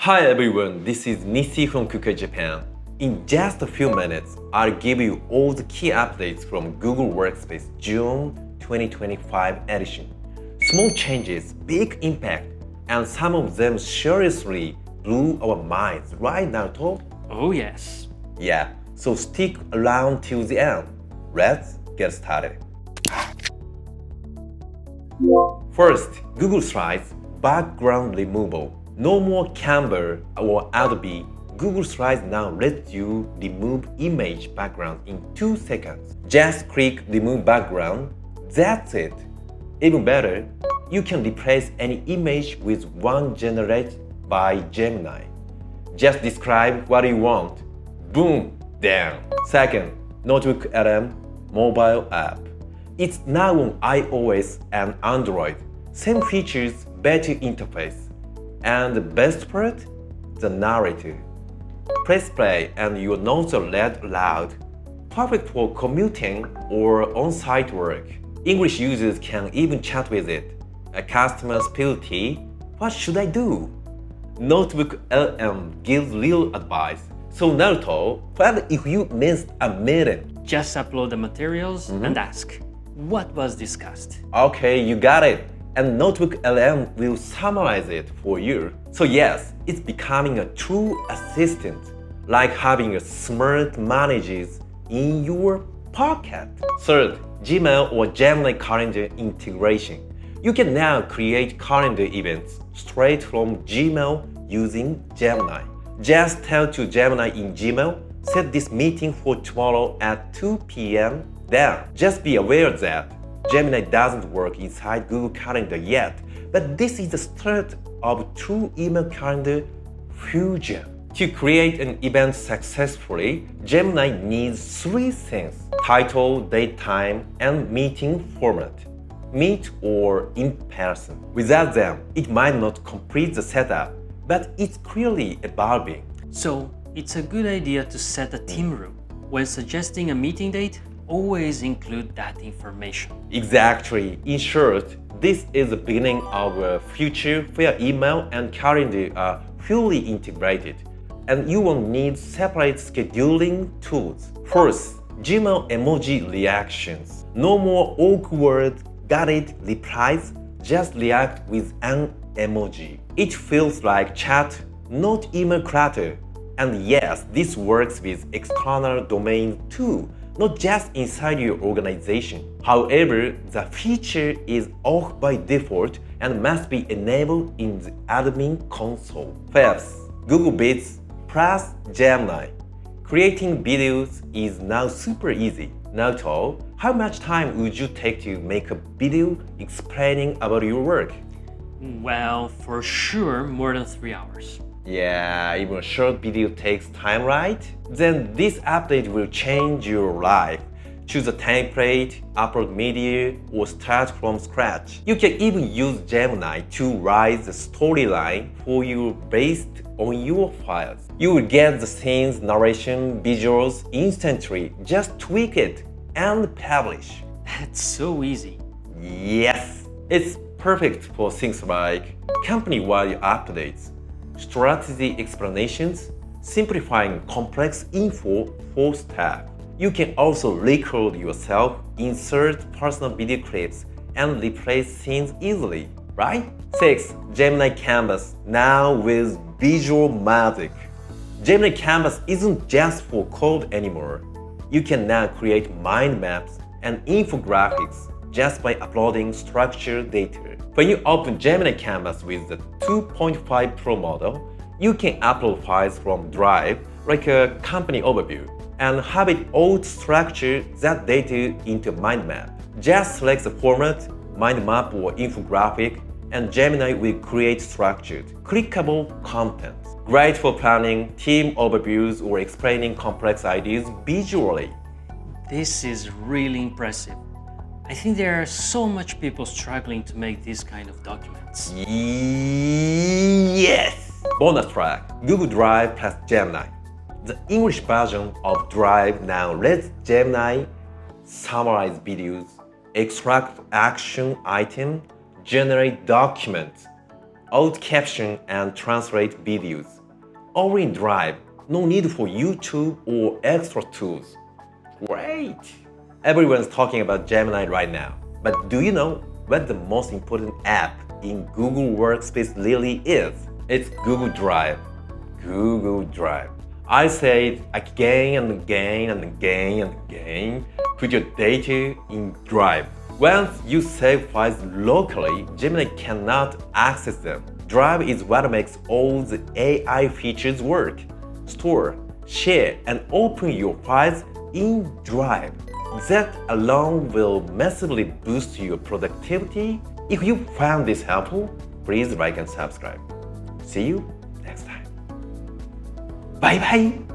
Hi everyone, this is Nissy from Google Japan. In just a few minutes, I'll give you all the key updates from Google Workspace June 2025 edition. Small changes, big impact, and some of them seriously blew our minds, right, Naruto? Oh yes. Yeah, so stick around till the end. Let's get started. First, Google Slides background removal. No more Canva or Adobe. Google Slides now lets you remove image background in 2 seconds. Just click remove background. That's it. Even better, you can replace any image with one generated by Gemini. Just describe what you want. Boom, done. Second, NotebookLM Mobile App. It's now on iOS and Android. Same features, better interface. And the best part? The narrator. Press play and your notes are read aloud. Perfect for commuting or on-site work. English users can even chat with it. A customer specialty, what should I do? NotebookLM gives real advice. So Naruto, what if you missed a meeting? Just upload the materials and ask, what was discussed? Okay, you got it. And NotebookLM will summarize it for you. So yes, it's becoming a true assistant, like having a smart manager in your pocket. Third, Gmail or Gemini calendar integration. You can now create calendar events straight from Gmail using Gemini. Just tell to Gemini in Gmail, set this meeting for tomorrow at 2 p.m. Then, just be aware that Gemini doesn't work inside Google Calendar yet, but this is the start of true email calendar fusion. To create an event successfully, Gemini needs 3 things: title, date, time, and meeting format. Meet or in person. Without them, it might not complete the setup, but it's clearly evolving. So, it's a good idea to set a team room. When suggesting a meeting date, always include that information. Exactly. In short, this is the beginning of a future where email and calendar are fully integrated, and you won't need separate scheduling tools. First, Gmail emoji reactions. No more awkward got it replies, just react with an emoji. It feels like chat, not email clutter. And yes, this works with external domains too, not just inside your organization. However, the feature is off by default and must be enabled in the admin console. Fifth, Google Vids plus Gemini. Creating videos is now super easy. Naruto, how much time would you take to make a video explaining about your work? Well, for sure, more than 3 hours. Yeah, even a short video takes time, right? Then this update will change your life. Choose a template, upload media, or start from scratch. You can even use Gemini to write the storyline for you based on your files. You will get the scenes, narration, visuals instantly. Just tweak it and publish. That's so easy. Yes, it's perfect for things like company-wide updates, strategy explanations, simplifying complex info for staff. You can also record yourself, insert personal video clips, and replace scenes easily, right? 6. Gemini Canvas, now with visual magic. Gemini Canvas isn't just for code anymore. You can now create mind maps and infographics just by uploading structured data. When you open Gemini Canvas with the 2.5 Pro model, you can upload files from Drive, like a company overview, and have it auto-structure that data into mind map. Just select the format, mind map or infographic, and Gemini will create structured, clickable content. Great for planning, team overviews, or explaining complex ideas visually. This is really impressive. I think there are so much people struggling to make these kind of documents. Yes! Bonus track, Google Drive plus Gemini. The English version of Drive now lets Gemini summarize videos, extract action items, generate documents, auto caption and translate videos. All in Drive, no need for YouTube or extra tools. Great! Everyone's talking about Gemini right now, but do you know what the most important app in Google Workspace really is? It's Google Drive. Google Drive. I say it again and again and again and again. Put your data in Drive. Once you save files locally, Gemini cannot access them. Drive is what makes all the AI features work. Store, share, and open your files in Drive. That alone will massively boost your productivity. If you found this helpful, please like and subscribe. See you next time. Bye bye!